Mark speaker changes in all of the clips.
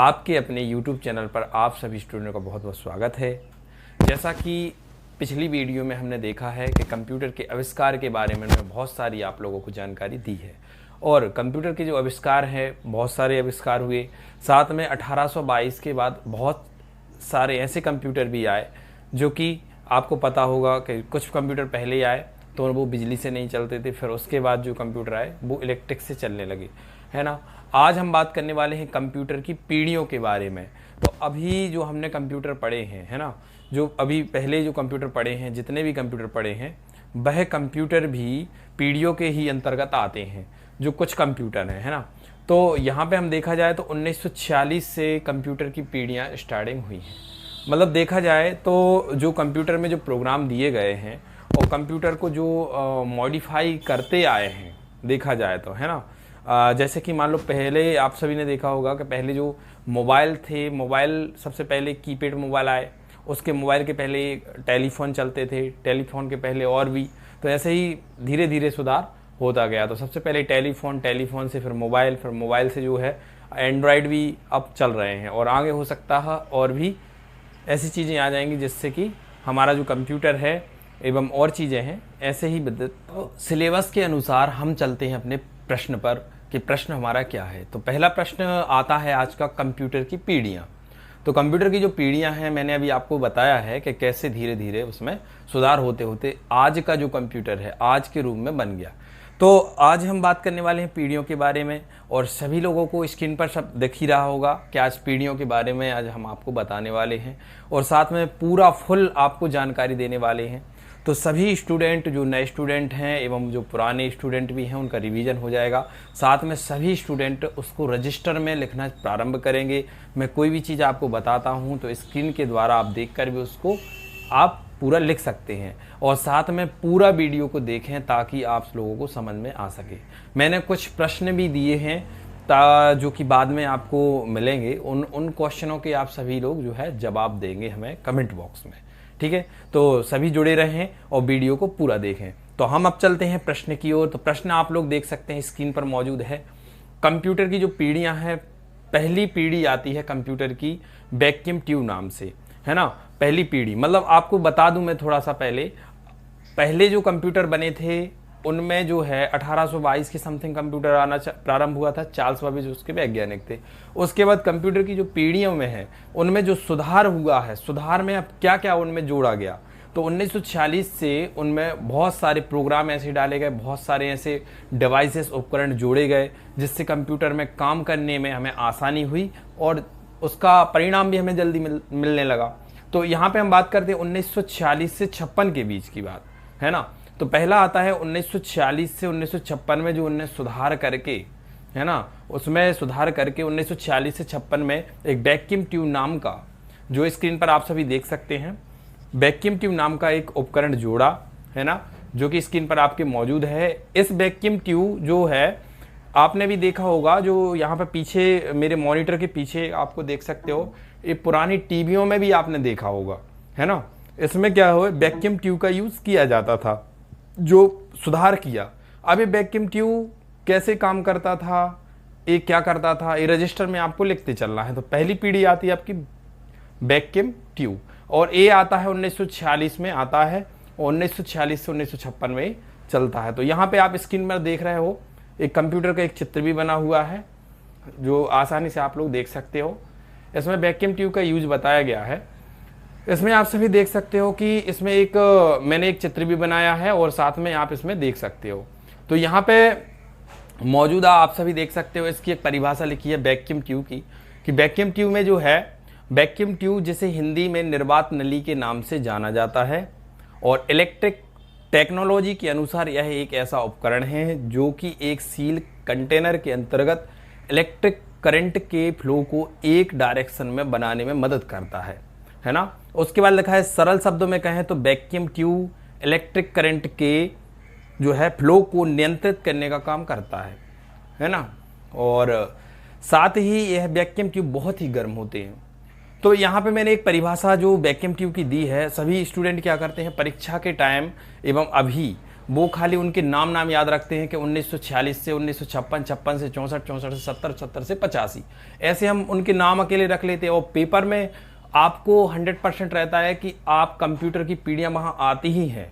Speaker 1: आपके अपने YouTube channel पर आप सभी स्टूडेंटों का बहुत बहुत स्वागत है। जैसा कि पिछली वीडियो में हमने देखा है कि कंप्यूटर के आविष्कार के बारे में मैंने बहुत सारी आप लोगों को जानकारी दी है और कंप्यूटर के जो आविष्कार हैं बहुत सारे आविष्कार हुए। साथ में 1822 के बाद बहुत सारे ऐसे कंप्यूटर भी आए जो कि आपको पता होगा कि कुछ कंप्यूटर पहले ही आए तो वो बिजली से नहीं चलते थे, फिर उसके बाद जो कंप्यूटर आए वो इलेक्ट्रिक से चलने लगे, है ना। आज हम बात करने वाले हैं कंप्यूटर की पीढ़ियों के बारे में। तो अभी जो हमने कंप्यूटर पढ़े हैं, है ना, जो अभी पहले जो कंप्यूटर पढ़े हैं, जितने भी कंप्यूटर पढ़े हैं वह कंप्यूटर भी पीढ़ियों के ही अंतर्गत आते हैं जो कुछ कंप्यूटर हैं, है ना। तो यहाँ पे हम देखा जाए तो 1946 से कंप्यूटर की पीढ़ियाँ स्टार्टिंग हुई हैं। मतलब देखा जाए तो जो कंप्यूटर में जो प्रोग्राम दिए गए हैं और कंप्यूटर को जो मॉडिफाई करते आए हैं देखा जाए तो, है ना। जैसे कि मान लो पहले आप सभी ने देखा होगा कि पहले जो मोबाइल थे, मोबाइल सबसे पहले कीपैड मोबाइल आए, उसके मोबाइल के पहले टेलीफोन चलते थे, टेलीफोन के पहले और भी, तो ऐसे ही धीरे धीरे सुधार होता गया। तो सबसे पहले टेलीफोन, टेलीफोन से फिर मोबाइल से जो है एंड्रॉयड भी अब चल रहे हैं और आगे हो सकता है और भी ऐसी चीज़ें आ जाएंगी जिससे कि हमारा जो कंप्यूटर है एवं और चीज़ें हैं ऐसे ही तो सिलेबस के अनुसार हम चलते हैं अपने प्रश्न पर कि प्रश्न हमारा क्या है। तो पहला प्रश्न आता है आज का, कंप्यूटर की पीढ़ियाँ। तो कंप्यूटर की जो पीढ़ियाँ हैं मैंने अभी आपको बताया है कि कैसे धीरे धीरे उसमें सुधार होते होते आज का जो कंप्यूटर है आज के रूप में बन गया। तो आज हम बात करने वाले हैं पीढ़ियों के बारे में और सभी लोगों को स्क्रीन पर सब दिख ही रहा होगा कि आज पीढ़ियों के बारे में आज हम आपको बताने वाले हैं और साथ में पूरा फुल आपको जानकारी देने वाले हैं। तो सभी स्टूडेंट, जो नए स्टूडेंट हैं एवं जो पुराने स्टूडेंट भी हैं, उनका रिवीजन हो जाएगा। साथ में सभी स्टूडेंट उसको रजिस्टर में लिखना प्रारंभ करेंगे। मैं कोई भी चीज़ आपको बताता हूं तो स्क्रीन के द्वारा आप देखकर भी उसको आप पूरा लिख सकते हैं और साथ में पूरा वीडियो को देखें ताकि आप लोगों को समझ में आ सके। मैंने कुछ प्रश्न भी दिए हैं जो कि बाद में आपको मिलेंगे। उन क्वेश्चनों के आप सभी लोग जो है जवाब देंगे हमें कमेंट बॉक्स में, ठीक है। तो सभी जुड़े रहें और वीडियो को पूरा देखें। तो हम अब चलते हैं प्रश्न की ओर। तो प्रश्न आप लोग देख सकते हैं स्क्रीन पर मौजूद है। कंप्यूटर की जो पीढ़ियां हैं, पहली पीढ़ी आती है कंप्यूटर की वैक्यूम ट्यूब नाम से, है ना। पहली पीढ़ी मतलब आपको बता दूं मैं थोड़ा सा पहले जो कंप्यूटर बने थे उनमें जो है 1822 के समथिंग कंप्यूटर आना प्रारंभ हुआ था। चार्ल्स बेबेज उसके वैज्ञानिक थे। उसके बाद कंप्यूटर की जो पीढ़ियों में है उनमें जो सुधार हुआ है, सुधार में अब क्या क्या उनमें जोड़ा गया, तो 1946 से उनमें बहुत सारे प्रोग्राम ऐसे डाले गए, बहुत सारे ऐसे डिवाइसेस, उपकरण जोड़े गए जिससे कंप्यूटर में काम करने में हमें आसानी हुई और उसका परिणाम भी हमें जल्दी मिलने लगा। तो यहाँ पे हम बात करते हैं 1946 से 56 के बीच की बात, है ना। तो पहला आता है 1946 से 1956 में जो उनने सुधार करके, है ना, उसमें सुधार करके 1946 से 56 में एक वैक्यूम ट्यूब नाम का, जो स्क्रीन पर आप सभी देख सकते हैं, वैक्यूम ट्यूब नाम का एक उपकरण जोड़ा, है ना, जो कि स्क्रीन पर आपके मौजूद है। इस वैक्यूम ट्यूब जो है आपने भी देखा होगा, जो यहाँ पर पीछे मेरे मॉनिटर के पीछे आपको देख सकते हो, ये पुरानी टीवियों में भी आपने देखा होगा, है ना। इसमें क्या हो, वैक्यूम ट्यूब का यूज किया जाता था जो सुधार किया। अब ये वैक्यूम ट्यूब कैसे काम करता था, ये क्या करता था, ये रजिस्टर में आपको लिखते चलना है। तो पहली पीढ़ी आती है आपकी वैक्यूम ट्यूब और ये आता है 1946 में आता है और 1946 से 1956 में चलता है। तो यहाँ पे आप स्क्रीन पर देख रहे हो एक कंप्यूटर का एक चित्र भी बना हुआ है जो आसानी से आप लोग देख सकते हो। इसमें वैक्यूम ट्यूब का यूज बताया गया है। इसमें आप सभी देख सकते हो कि इसमें मैंने एक चित्र भी बनाया है और साथ में आप इसमें देख सकते हो। तो यहाँ पे मौजूदा आप सभी देख सकते हो इसकी एक परिभाषा लिखी है वैक्यूम ट्यूब की, कि वैक्यूम ट्यूब में जो है, वैक्यूम ट्यूब जिसे हिंदी में निर्वात नली के नाम से जाना जाता है और इलेक्ट्रिक टेक्नोलॉजी के अनुसार यह एक ऐसा उपकरण है जो कि एक सील कंटेनर के अंतर्गत इलेक्ट्रिक करंट के फ्लो को एक डायरेक्शन में बनाने में मदद करता है ना। उसके बाद लिखा है सरल शब्दों में कहें तो वैक्यूम ट्यूब इलेक्ट्रिक करंट के जो है फ्लो को नियंत्रित करने का काम करता है ना। और साथ ही यह वैक्यूम ट्यूब बहुत ही गर्म होते हैं। तो यहाँ पे मैंने एक परिभाषा जो वैक्यूम ट्यूब की दी है। सभी स्टूडेंट क्या करते हैं परीक्षा के टाइम एवं अभी वो खाली उनके नाम याद रखते हैं कि 1946 से 1956, 56 से 64, 64 से 70, 70 से 85, ऐसे हम उनके नाम अकेले रख लेते हैं। और पेपर में आपको 100% रहता है कि आप कंप्यूटर की पीढ़ियाँ वहाँ आती ही हैं।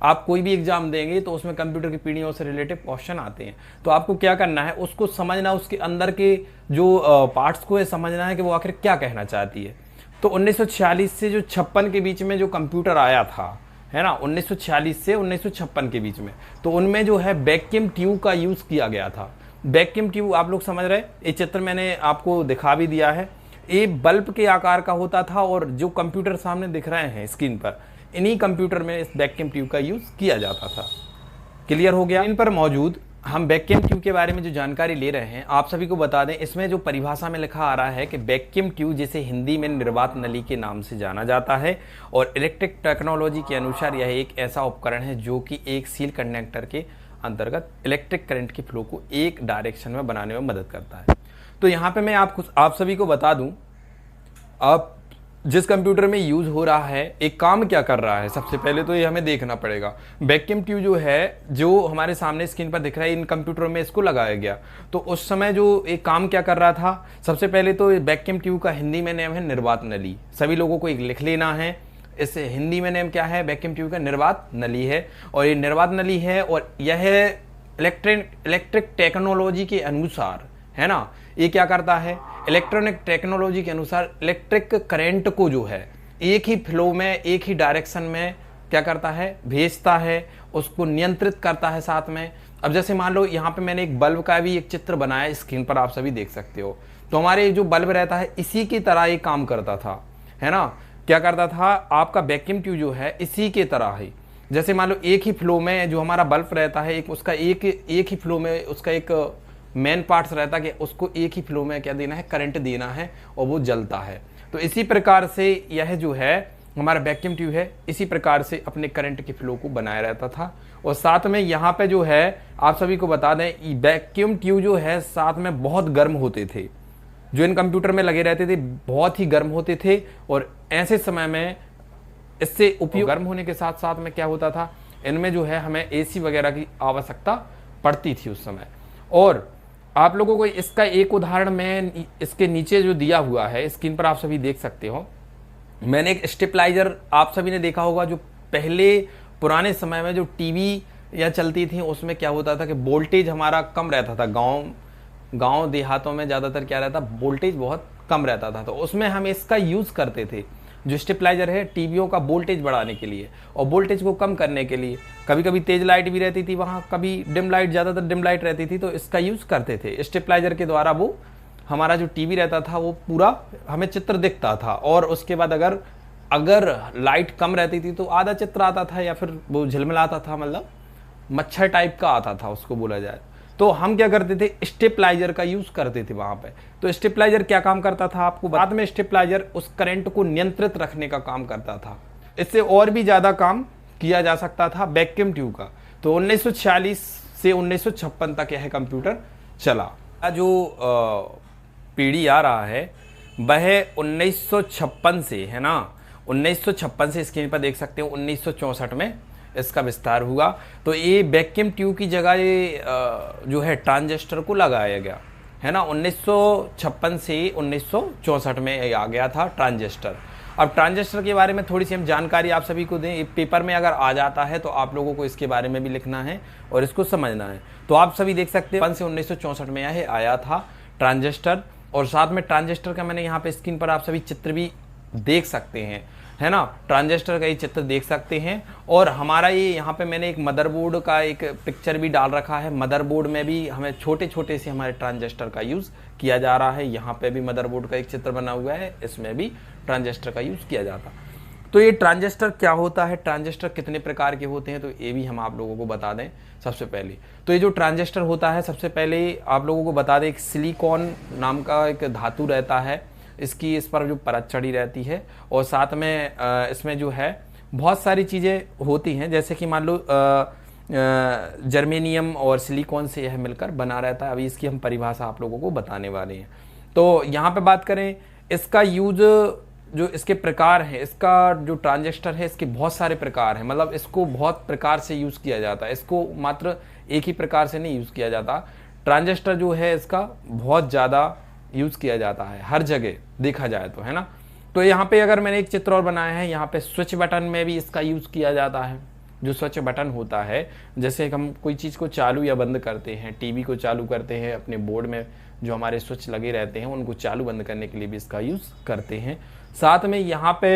Speaker 1: आप कोई भी एग्जाम देंगे तो उसमें कंप्यूटर की पीढ़ियों से रिलेटेड क्वेश्चन आते हैं। तो आपको क्या करना है, उसको समझना, उसके अंदर के जो पार्ट्स को समझना है कि वो आखिर क्या कहना चाहती है। तो 1946 से जो 56 के बीच में जो कंप्यूटर आया था, है ना, 1946 से 1956 के बीच में, तो उनमें जो है वैक्यूम ट्यूब का यूज़ किया गया था। वैक्यूम ट्यूब आप लोग समझ रहे हैं, ये चित्र मैंने आपको दिखा भी दिया है। ये बल्ब के आकार का होता था और जो कंप्यूटर सामने दिख रहे हैं स्क्रीन पर, इन्हीं कंप्यूटर में इस वैक्यूम ट्यूब का यूज़ किया जाता था। क्लियर हो गया? इन पर मौजूद हम वैक्यूम ट्यूब के बारे में जो जानकारी ले रहे हैं, आप सभी को बता दें, इसमें जो परिभाषा में लिखा आ रहा है कि वैक्यूम ट्यूब, जिसे हिंदी में निर्वात नली के नाम से जाना जाता है, और इलेक्ट्रिक टेक्नोलॉजी के अनुसार यह एक ऐसा उपकरण है जो कि एक सील कंडक्टर के अंतर्गत इलेक्ट्रिक करंट की फ्लो को एक डायरेक्शन में बनाने में मदद करता है। तो यहाँ पे मैं आप सभी को बता दूं, आप जिस कंप्यूटर में यूज हो रहा है एक काम क्या कर रहा है, सबसे पहले तो ये हमें देखना पड़ेगा। वैक्यूम ट्यूब जो है, जो हमारे सामने स्क्रीन पर दिख रहा है, इन कंप्यूटरों में इसको लगाया गया। तो उस समय जो एक काम क्या कर रहा था, सबसे पहले तो वैक्यूम ट्यूब का हिंदी में नेम है निर्वात नली। सभी लोगों को एक लिख लेना है, इस हिंदी में नेम क्या है, वैक्यूम ट्यूब का निर्वात नली है। और ये निर्वात नली है और यह इलेक्ट्रिक टेक्नोलॉजी के अनुसार, है ना, ये क्या करता है, इलेक्ट्रॉनिक टेक्नोलॉजी के अनुसार इलेक्ट्रिक करंट को जो है एक ही फ्लो में, एक ही डायरेक्शन में क्या करता है, भेजता है, उसको नियंत्रित करता है साथ में। अब जैसे मान लो यहाँ पे मैंने एक बल्ब का भी एक चित्र बनाया, स्क्रीन पर आप सभी देख सकते हो। तो हमारे जो बल्ब रहता है इसी की तरह ये काम करता था, है ना। क्या करता था, आपका वैक्यूम ट्यूब जो है इसी के तरह ही, जैसे मान लो एक ही फ्लो में जो हमारा बल्ब रहता है, उसका एक ही फ्लो में उसका एक मेन पार्ट्स रहता है कि उसको एक ही फ्लो में क्या देना है, करंट देना है, और वो जलता है। तो इसी प्रकार से यह जो है हमारा वैक्यूम ट्यूब है, इसी प्रकार से अपने करंट के फ्लो को बनाया रहता था। और साथ में यहाँ पे जो है आप सभी को बता दें, वैक्यूम ट्यूब जो है साथ में बहुत गर्म होते थे, जो इन कंप्यूटर में लगे रहते थे बहुत ही गर्म होते थे। और ऐसे समय में इससे उपयोग गर्म होने के साथ साथ में क्या होता था, इनमें जो है हमें एसी वगैरह की आवश्यकता पड़ती थी उस समय। और आप लोगों को इसका एक उदाहरण मैं इसके नीचे जो दिया हुआ है स्क्रीन पर आप सभी देख सकते हो। मैंने एक स्टेबलाइजर, आप सभी ने देखा होगा, जो पहले पुराने समय में जो टीवी या चलती थी उसमें क्या होता था कि वोल्टेज हमारा कम रहता था। गांव देहातों में ज़्यादातर क्या रहता, वोल्टेज बहुत कम रहता था, तो उसमें हम इसका यूज़ करते थे। जो स्टेबलाइजर है टीवीओं का वोल्टेज बढ़ाने के लिए और वोल्टेज को कम करने के लिए, कभी कभी तेज लाइट भी रहती थी वहाँ, कभी डिम लाइट, ज़्यादातर डिम लाइट रहती थी, तो इसका यूज़ करते थे। स्टेबलाइजर के द्वारा वो हमारा जो टीवी रहता था वो पूरा हमें चित्र दिखता था। और उसके बाद अगर लाइट कम रहती थी तो आधा चित्र आता था, या फिर वो झिलमिलाता था, मतलब मच्छर टाइप का आता था उसको बोला जाए। तो हम क्या करते थे, स्टेबलाइजर का यूज करते थे वहां पे। तो स्टेबलाइजर क्या काम करता था आपको बाद में, स्टेबलाइजर उस करंट को नियंत्रित रखने का काम करता था। इससे और भी ज्यादा काम किया जा सकता था वैक्यूम ट्यूब का। तो 1946 से 1956 तक यह कंप्यूटर चला। जो पीढ़ी आ रहा है वह 1956 से, है ना, 1956 से स्क्रीन पर देख सकते हो 1964 में इसका विस्तार हुआ। तो ये वैक्यूम ट्यूब की जगह ये जो है ट्रांजिस्टर को लगाया गया, है ना। 1956 से 1964 में ये आ गया था ट्रांजिस्टर। अब ट्रांजिस्टर के बारे में थोड़ी सी हम जानकारी आप सभी को दें, पेपर में अगर आ जाता है तो आप लोगों को इसके बारे में भी लिखना है और इसको समझना है। तो आप सभी देख सकते हैं 1964 में यह आया था ट्रांजिस्टर। और साथ में ट्रांजिस्टर का मैंने यहाँ पे स्क्रीन पर आप सभी चित्र भी देख सकते हैं, है ना, ट्रांजिस्टर का ये चित्र देख सकते हैं। और हमारा ये यहाँ पे मैंने एक मदरबोर्ड का एक पिक्चर भी डाल रखा है। मदरबोर्ड में भी हमें छोटे छोटे से हमारे ट्रांजिस्टर का यूज़ किया जा रहा है। यहाँ पे भी मदरबोर्ड का एक चित्र बना हुआ है, इसमें भी ट्रांजिस्टर का यूज़ किया जाता। तो ये ट्रांजिस्टर क्या होता है, ट्रांजिस्टर कितने प्रकार के होते हैं, तो ये भी हम आप लोगों को बता दें। सबसे पहले तो ये जो ट्रांजिस्टर होता है, सबसे पहले आप लोगों को बता दें, एक सिलिकॉन नाम का एक धातु रहता है, इसकी इस पर जो परत चढ़ी रहती है। और साथ में इसमें जो है बहुत सारी चीज़ें होती हैं, जैसे कि मान लो जर्मेनियम और सिलिकॉन से यह मिलकर बना रहता है। अभी इसकी हम परिभाषा आप लोगों को बताने वाले हैं। तो यहाँ पे बात करें, इसका यूज जो इसके प्रकार हैं, इसका जो ट्रांजिस्टर है इसके बहुत सारे प्रकार हैं, मतलब इसको बहुत प्रकार से यूज़ किया जाता है, इसको मात्र एक ही प्रकार से नहीं यूज़ किया जाता। ट्रांजिस्टर जो है इसका बहुत ज़्यादा यूज़ किया जाता है हर जगह देखा जाए तो, है ना। तो यहाँ पे अगर मैंने एक चित्र और बनाया है, यहाँ पे स्विच बटन में भी इसका यूज़ किया जाता है। जो स्विच बटन होता है, जैसे हम कोई चीज़ को चालू या बंद करते हैं, टीवी को चालू करते हैं, अपने बोर्ड में जो हमारे स्विच लगे रहते हैं उनको चालू बंद करने के लिए भी इसका यूज़ करते हैं। साथ में यहाँ पे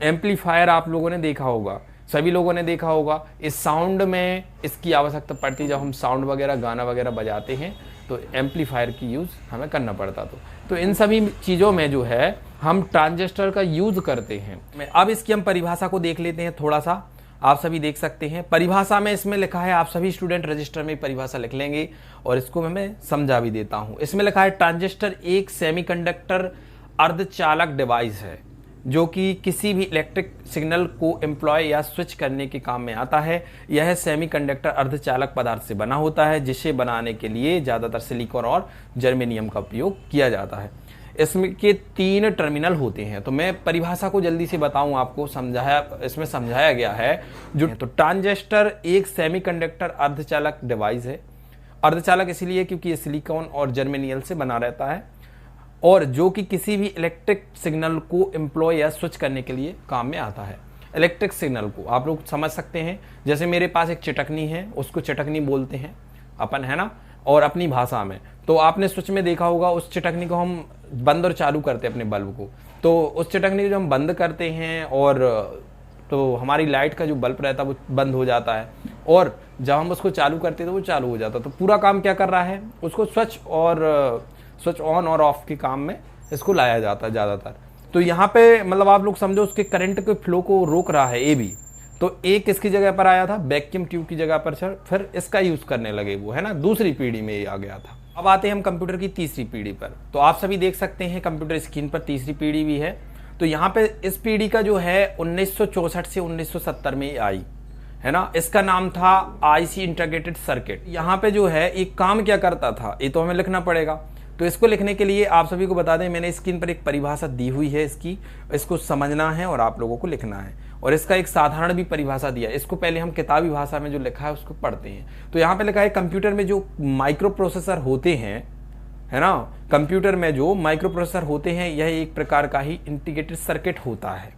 Speaker 1: एम्पलीफायर आप लोगों ने देखा होगा, सभी लोगों ने देखा होगा। इस साउंड में इसकी आवश्यकता पड़ती है, जब हम साउंड वगैरह गाना वगैरह बजाते हैं तो एम्पलीफायर की यूज़ हमें करना पड़ता। तो इन सभी चीज़ों में जो है हम ट्रांजिस्टर का यूज़ करते हैं। अब इसकी हम परिभाषा को देख लेते हैं थोड़ा सा, आप सभी देख सकते हैं परिभाषा में इसमें लिखा है, आप सभी स्टूडेंट रजिस्टर में परिभाषा लिख लेंगे और इसको मैं समझा भी देता हूं। इसमें लिखा है ट्रांजिस्टर एक सेमीकंडक्टर अर्धचालक डिवाइस है जो कि किसी भी इलेक्ट्रिक सिग्नल को एम्प्लॉय या स्विच करने के काम में आता है। यह सेमीकंडक्टर अर्धचालक पदार्थ से बना होता है जिसे बनाने के लिए ज़्यादातर सिलिकॉन और जर्मेनियम का उपयोग किया जाता है। इसमें के 3 टर्मिनल होते हैं। तो मैं परिभाषा को जल्दी से बताऊं आपको, इसमें समझाया गया है जो तो ट्रांजिस्टर एक सेमीकंडक्टर अर्धचालक डिवाइस है। अर्धचालक इसलिए क्योंकि ये सिलिकॉन और जर्मेनियम से बना रहता है और जो कि किसी भी इलेक्ट्रिक सिग्नल को एम्प्लॉय या स्विच करने के लिए काम में आता है। इलेक्ट्रिक सिग्नल को आप लोग समझ सकते हैं, जैसे मेरे पास एक चटकनी है, उसको चटकनी बोलते हैं अपन, है ना, और अपनी भाषा में। तो आपने स्विच में देखा होगा, उस चटकनी को हम बंद और चालू करते हैं अपने बल्ब को। तो उस चटकनी को जब हम बंद करते हैं और तो हमारी लाइट का जो बल्ब रहता है वो बंद हो जाता है, और जब हम उसको चालू करते हैं तो वो चालू हो जाता है। तो पूरा काम क्या कर रहा है, उसको स्विच ऑन और ऑफ के काम में इसको लाया जाता है ज़्यादातर। तो यहाँ पे मतलब आप लोग समझो उसके करंट के फ्लो को रोक रहा है ये भी। तो एक इसकी जगह पर आया था, वैक्यूम ट्यूब की जगह पर, फिर इसका यूज़ करने लगे वो, है ना, दूसरी पीढ़ी में ये आ गया था। अब आते हैं हम कंप्यूटर की तीसरी पीढ़ी पर। तो आप सभी देख सकते हैं कंप्यूटर स्क्रीन पर तीसरी पीढ़ी भी है। तो यहाँ पे इस पीढ़ी का जो है 1964 से 1970 में आई, है ना। इसका नाम था आईसी इंटीग्रेटेड सर्किट। यहाँ पे जो है एक काम क्या करता था ये तो हमें लिखना पड़ेगा। तो इसको लिखने के लिए आप सभी को बता दें, मैंने स्क्रीन पर एक परिभाषा दी हुई है इसको समझना है और आप लोगों को लिखना है। और इसका एक साधारण भी परिभाषा दिया है, इसको पहले हम किताबी भाषा में जो लिखा है उसको पढ़ते हैं। तो यहाँ पे लिखा है कंप्यूटर में जो माइक्रो प्रोसेसर होते हैं, है ना, कंप्यूटर में जो माइक्रो प्रोसेसर होते हैं यह एक प्रकार का ही इंटीग्रेटेड सर्किट होता है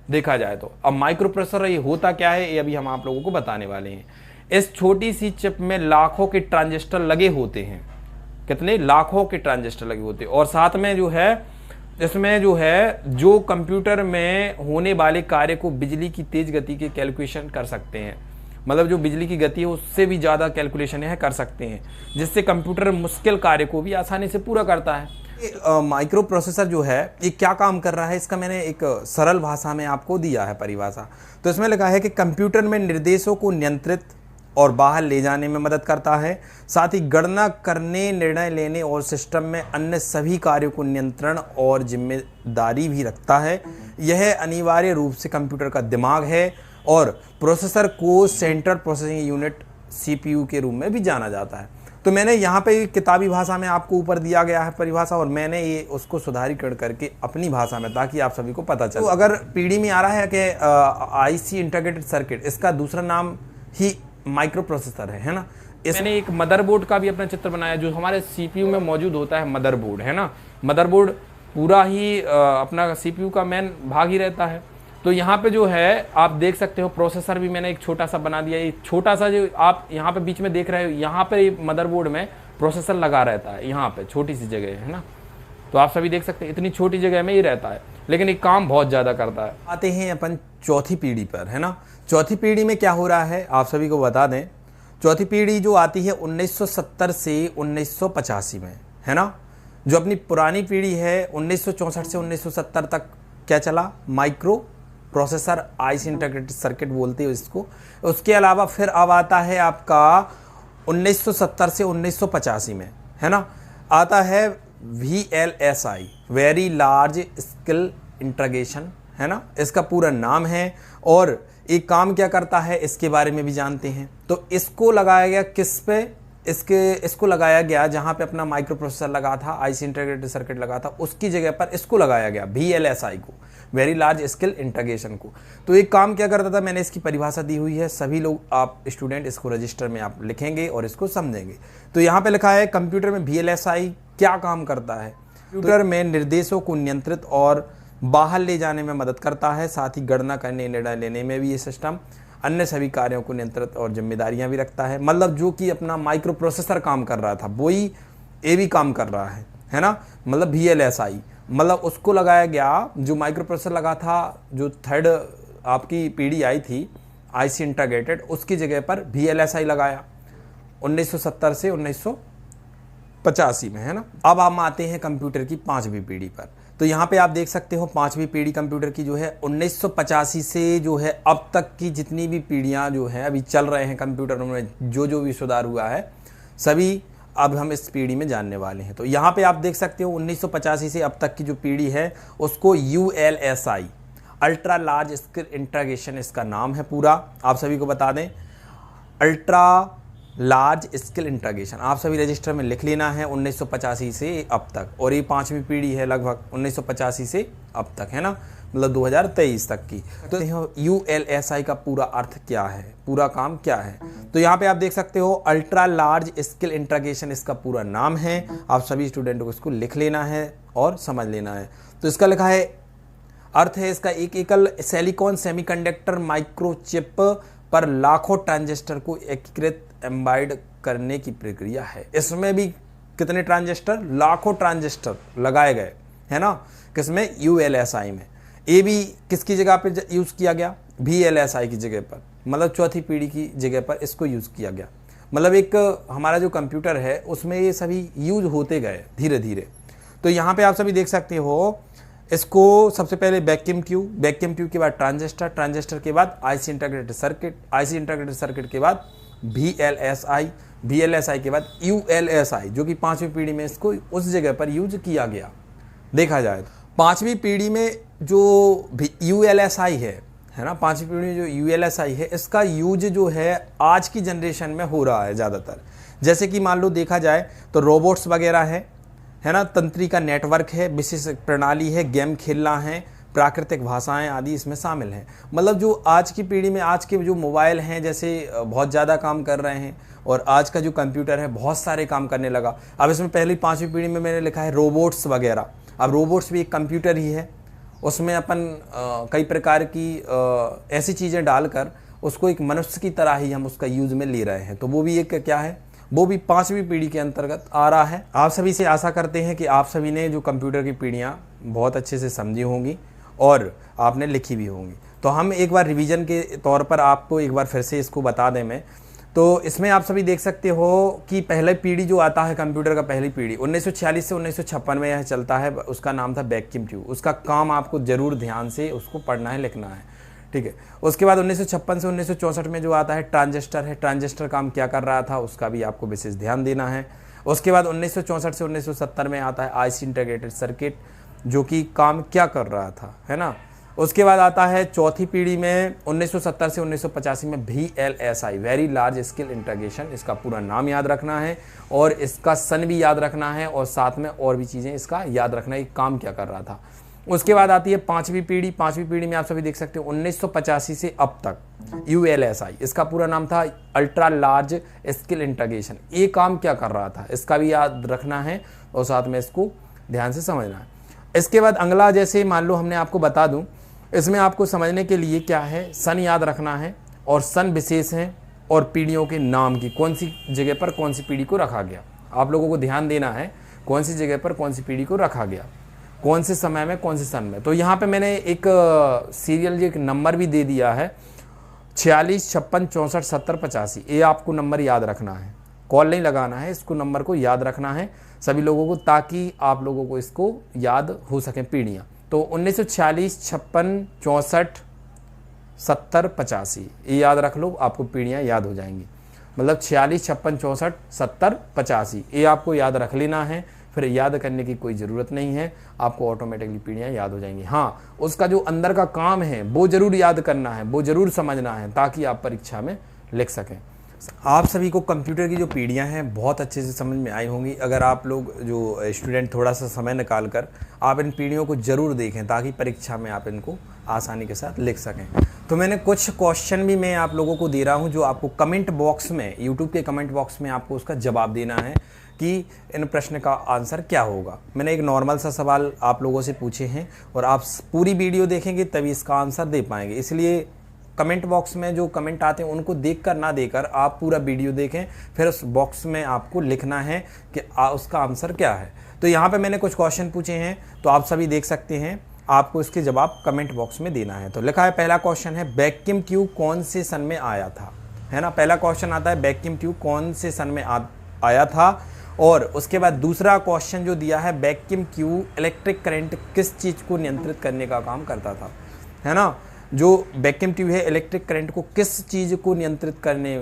Speaker 1: देखा जाए तो। अब माइक्रो प्रोसेसर ये होता क्या है ये अभी हम आप लोगों को बताने वाले हैं। इस छोटी सी चिप में लाखों के ट्रांजिस्टर लगे होते हैं, कितने लाखों के ट्रांजिस्टर लगे होते हैं। और साथ में जो है इसमें जो है जो कंप्यूटर में होने वाले कार्य को बिजली की तेज गति के कैलकुलेशन कर सकते हैं, मतलब जो बिजली की गति है उससे भी ज़्यादा कैलकुलेशन है कर सकते हैं, जिससे कंप्यूटर मुश्किल कार्य को भी आसानी से पूरा करता है। माइक्रो प्रोसेसर जो है ये क्या काम कर रहा है, इसका मैंने एक सरल भाषा में आपको दिया है परिभाषा। तो इसमें लिखा है कि कंप्यूटर में निर्देशों को नियंत्रित और बाहर ले जाने में मदद करता है, साथ ही गणना करने, निर्णय लेने और सिस्टम में अन्य सभी कार्यों को नियंत्रण और जिम्मेदारी भी रखता है। यह अनिवार्य रूप से कंप्यूटर का दिमाग है और प्रोसेसर को सेंट्रल प्रोसेसिंग यूनिट सीपीयू के रूप में भी जाना जाता है। तो मैंने यहाँ पे किताबी भाषा में आपको ऊपर दिया गया है परिभाषा, और मैंने ये उसको सुधारीकरण करके अपनी भाषा में, ताकि आप सभी को पता चले। तो अगर पीढ़ी में आ रहा है कि आईसी इंटीग्रेटेड सर्किट, इसका दूसरा नाम ही माइक्रो प्रोसेसर है ना। मैंने एक मदरबोर्ड का भी अपना चित्र बनाया जो हमारे सीपीयू में मौजूद होता है, मदरबोर्ड, है ना। मदरबोर्ड पूरा ही अपना सीपीयू का मेन भाग ही रहता है। तो यहाँ पे जो है आप देख सकते हो प्रोसेसर भी मैंने एक छोटा सा बना दिया। ये छोटा सा जो आप यहाँ पे बीच में देख रहे हो, यहाँ पे मदरबोर्ड में प्रोसेसर लगा रहता है, यहाँ पे छोटी सी जगह है ना। तो आप सभी देख सकते हैं इतनी छोटी जगह में ही रहता है, लेकिन एक काम बहुत ज़्यादा करता है। आते हैं अपन चौथी पीढ़ी पर, है ना। चौथी पीढ़ी में क्या हो रहा है आप सभी को बता दें। चौथी पीढ़ी जो आती है 1970 से 1985 में, है ना। जो अपनी पुरानी पीढ़ी है 1964 से 1970 तक क्या चला, micro processor IC integrated circuit बोलते हैं इसको। उसके अलावा फिर अब आता है आपका 1970 से 1985 में, है ना, आता है VLSI, very large scale integration, है ना, इसका पूरा नाम है। और एक काम क्या करता है इसके बारे में भी जानते हैं। तो इसको लगाया गया किस पे, इसको लगाया गया, जहाँ पे अपना माइक्रो प्रोसेसर लगा था, आईसी इंटीग्रेटेड सर्किट लगा था, उसकी जगह पर इसको लगाया गया, VLSI को, वेरी लार्ज स्केल इंटीग्रेशन को। तो एक काम क्या करता था, मैंने इसकी परिभाषा दी हुई है, सभी लोग आप स्टूडेंट इसको रजिस्टर में आप लिखेंगे और इसको समझेंगे। तो यहाँ पे लिखा है कंप्यूटर में VLSI क्या काम करता है। कंप्यूटर में निर्देशों को नियंत्रित और बाहर ले जाने में मदद करता है, साथ ही गणना करने, निर्णय लेने में भी ये सिस्टम अन्य सभी कार्यों को नियंत्रित और जिम्मेदारियां भी रखता है। मतलब जो कि अपना माइक्रो प्रोसेसर काम कर रहा था वही ये भी काम कर रहा है ना। मतलब VLSI मतलब उसको लगाया गया, जो माइक्रो प्रोसेसर लगा था, जो थर्ड आपकी पीढ़ी आई थी आईसी इंटीग्रेटेड, उसकी जगह पर VLSI लगाया 1970 से 1985 में, है ना। अब हम आते हैं कंप्यूटर की 5वीं पीढ़ी पर। तो यहाँ पे आप देख सकते हो 5वीं पीढ़ी कंप्यूटर की जो है 1985 से जो है अब तक की जितनी भी पीढ़ियाँ जो है अभी चल रहे हैं कंप्यूटर में, जो भी सुधार हुआ है सभी अब हम इस पीढ़ी में जानने वाले हैं। तो यहाँ पे आप देख सकते हो 1985 से अब तक की जो पीढ़ी है उसको ULSI, ultra large scale integration इसका नाम है पूरा। आप सभी को बता दें, अल्ट्रा लार्ज स्केल इंटीग्रेशन आप सभी रजिस्टर में लिख लेना है 1985 से अब तक। और ये 5वीं पीढ़ी है लगभग 1985 से अब तक, है ना, मतलब 2023 तक की। तो ULSI का पूरा अर्थ क्या है, पूरा काम क्या है। तो यहाँ पे आप देख सकते हो अल्ट्रा लार्ज स्केल इंटीग्रेशन इसका पूरा नाम है। आप सभी स्टूडेंटों को इसको लिख लेना है और समझ लेना है। तो इसका लिखा है, अर्थ है इसका, एक एकल सिलिकॉन सेमीकंडक्टर माइक्रोचिप पर लाखों ट्रांजिस्टर को एकीकृत एम्बाइड करने की प्रक्रिया है। इसमें भी कितने ट्रांजिस्टर, लाखों ट्रांजिस्टर लगाए गए, है ना, किसमें, ULSI में। ये भी किसकी जगह पे यूज किया गया, VLSI की जगह पर, मतलब 4थी पीढ़ी की जगह पर इसको यूज किया गया। मतलब एक हमारा जो कंप्यूटर है उसमें ये सभी यूज होते गए धीरे धीरे। तो यहाँ पे आप सभी देख सकते हो, इसको सबसे पहले वैक्यूम ट्यूब के बाद ट्रांजिस्टर, ट्रांजिस्टर के बाद IC integrated circuit, IC integrated circuit के बाद VLSI के बाद ULSI, जो कि 5वीं पीढ़ी में इसको उस जगह पर यूज किया गया। देखा जाए तो 5वीं पीढ़ी में जो ULSI है ना, 5वीं पीढ़ी में जो ULSI है इसका यूज जो है आज की जनरेशन में हो रहा है ज़्यादातर। जैसे कि मान लो देखा जाए तो रोबोट्स वगैरह है ना, तंत्रिका नेटवर्क है, विशेष प्रणाली है, गेम खेलना है, प्राकृतिक भाषाएं आदि इसमें शामिल हैं। मतलब जो आज की पीढ़ी में आज के जो मोबाइल हैं जैसे बहुत ज़्यादा काम कर रहे हैं, और आज का जो कंप्यूटर है बहुत सारे काम करने लगा। अब इसमें पहली 5वीं पीढ़ी में मैंने लिखा है रोबोट्स वगैरह। अब रोबोट्स भी एक कंप्यूटर ही है, उसमें अपन कई प्रकार की ऐसी चीज़ें डालकर उसको एक मनुष्य की तरह ही हम उसका यूज़ में ले रहे हैं। तो वो भी एक क्या है, वो भी 5वीं पीढ़ी के अंतर्गत आ रहा है। आप सभी से आशा करते हैं कि आप सभी ने जो कंप्यूटर की पीढ़ियाँ बहुत अच्छे से समझी होंगी और आपने लिखी भी होंगी। तो हम एक बार रिवीजन के तौर पर आपको एक बार फिर से इसको बता दें मैं, तो इसमें आप सभी देख सकते हो कि पहले पीढ़ी जो आता है कंप्यूटर का, पहली पीढ़ी 1946 से 1956 में यह चलता है, उसका नाम था वैक्यूम ट्यूब। उसका काम आपको जरूर ध्यान से उसको पढ़ना है, लिखना है, ठीक है। उसके बाद 1956 से 1964 में जो आता है ट्रांजिस्टर है, ट्रांजिस्टर काम क्या कर रहा था उसका भी आपको विशेष ध्यान देना है। उसके बाद 1964 से 1970 में आता है आईसी इंटीग्रेटेड सर्किट, जो कि काम क्या कर रहा था, है ना। उसके बाद आता है 4थी पीढ़ी में 1970 से 1985 में VLSI, very large scale integration, इसका पूरा नाम याद रखना है और इसका सन भी याद रखना है और साथ में और भी चीज़ें इसका याद रखना है, काम क्या कर रहा था। उसके बाद आती है 5वीं पीढ़ी। 5वीं पीढ़ी में आप सभी देख सकते हो 1985 से अब तक ULSI, इसका पूरा नाम था अल्ट्रा लार्ज स्केल इंटीग्रेशन। ये काम क्या कर रहा था इसका भी याद रखना है और साथ में इसको ध्यान से समझना है। इसके बाद अगला, जैसे मान लो हमने आपको बता दूं, इसमें आपको समझने के लिए क्या है, सन याद रखना है और सन विशेष हैं और पीढ़ियों के नाम की, कौन सी जगह पर कौन सी पीढ़ी को रखा गया, आप लोगों को ध्यान देना है कौन सी जगह पर कौन सी पीढ़ी को रखा गया, कौन से समय में कौन से सन में। तो यहाँ पे मैंने एक सीरियल एक नंबर भी दे दिया है 46 56 64 70 85। ये आपको नंबर याद रखना है, कॉल नहीं लगाना है, इसको नंबर को याद रखना है सभी लोगों को, ताकि आप लोगों को इसको याद हो सके पीढ़ियाँ। तो 1946 56 64 70 85 ये याद रख लो, आपको पीढ़ियाँ याद हो जाएंगी। मतलब 46 56 64 70 85 ये आपको याद रख लेना है, फिर याद करने की कोई ज़रूरत नहीं है, आपको ऑटोमेटिकली पीढ़ियाँ याद हो जाएंगी। हाँ, उसका जो अंदर का काम है वो ज़रूर याद करना है, वो ज़रूर समझना है, ताकि आप परीक्षा में लिख सकें। आप सभी को कंप्यूटर की जो पीढ़ियाँ हैं बहुत अच्छे से समझ में आई होंगी। अगर आप लोग जो स्टूडेंट थोड़ा सा समय निकाल कर आप इन पीढ़ियों को ज़रूर देखें ताकि परीक्षा में आप इनको आसानी के साथ लिख सकें। तो मैंने कुछ क्वेश्चन भी मैं आप लोगों को दे रहा हूं जो आपको कमेंट बॉक्स में, यूट्यूब के कमेंट बॉक्स में आपको उसका जवाब देना है कि इन प्रश्न का आंसर क्या होगा। मैंने एक नॉर्मल सा सवाल आप लोगों से पूछे हैं और आप पूरी वीडियो देखेंगे तभी इसका आंसर दे पाएंगे। इसलिए कमेंट बॉक्स में जो कमेंट आते हैं उनको देखकर ना देकर आप पूरा वीडियो देखें, फिर उस बॉक्स में आपको लिखना है कि उसका आंसर क्या है। तो यहाँ पे मैंने कुछ क्वेश्चन पूछे हैं तो आप सभी देख सकते हैं, आपको इसके जवाब कमेंट बॉक्स में देना है। तो लिखा है, पहला क्वेश्चन है वैक्यूम ट्यूब कौन से सन में आया था, है ना। पहला क्वेश्चन आता है वैक्यूम ट्यूब कौन से सन में आया था। और उसके बाद दूसरा क्वेश्चन जो दिया है, वैक्यूम ट्यूब इलेक्ट्रिक करंट किस चीज़ को नियंत्रित करने का काम करता था, है ना। जो वैक्यूम ट्यूब है इलेक्ट्रिक करंट को किस चीज़ को नियंत्रित करने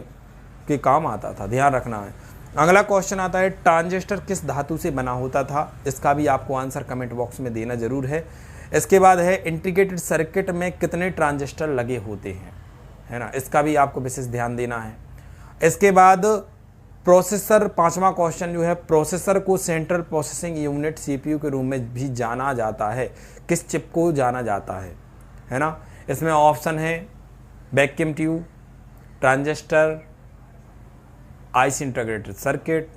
Speaker 1: के काम आता था, ध्यान रखना है। अगला क्वेश्चन आता है ट्रांजिस्टर किस धातु से बना होता था, इसका भी आपको आंसर कमेंट बॉक्स में देना जरूर है। इसके बाद है इंटीग्रेटेड सर्किट में कितने ट्रांजिस्टर लगे होते हैं, है ना, इसका भी आपको विशेष ध्यान देना है। इसके बाद प्रोसेसर, पांचवा क्वेश्चन जो है, प्रोसेसर को सेंट्रल प्रोसेसिंग यूनिट सीपीयू के रूप में भी जाना जाता है, किस चिप को जाना जाता है ना। इसमें ऑप्शन है vacuum tube, transistor, IC integrated circuit,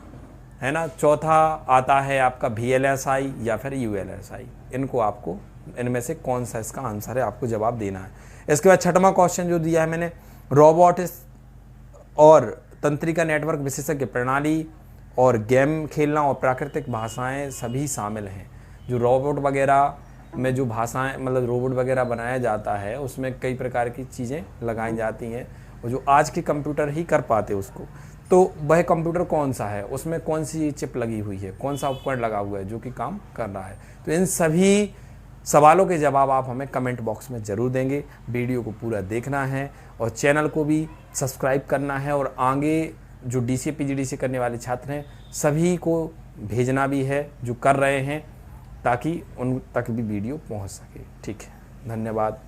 Speaker 1: है ना। चौथा आता है आपका VLSI या फिर ULSI। इनको आपको इनमें से कौन सा इसका आंसर है आपको जवाब देना है। इसके बाद छठवां क्वेश्चन जो दिया है मैंने, रोबोटिक्स और तंत्रिका नेटवर्क विशेषज्ञ प्रणाली और गेम खेलना और प्राकृतिक भाषाएं सभी शामिल हैं। जो रोबोट वगैरह में जो भाषाएं, मतलब रोबोट वगैरह बनाया जाता है उसमें कई प्रकार की चीज़ें लगाई जाती हैं और जो आज के कंप्यूटर ही कर पाते उसको, तो वह कंप्यूटर कौन सा है, उसमें कौन सी चिप लगी हुई है, कौन सा उपकरण लगा हुआ है जो कि काम कर रहा है। तो इन सभी सवालों के जवाब आप हमें कमेंट बॉक्स में ज़रूर देंगे। वीडियो को पूरा देखना है और चैनल को भी सब्सक्राइब करना है और आगे जो DCA PGDCA करने वाले छात्र हैं सभी को भेजना भी है जो कर रहे हैं, ताकि उन तक भी वीडियो पहुंच सके। ठीक है, धन्यवाद।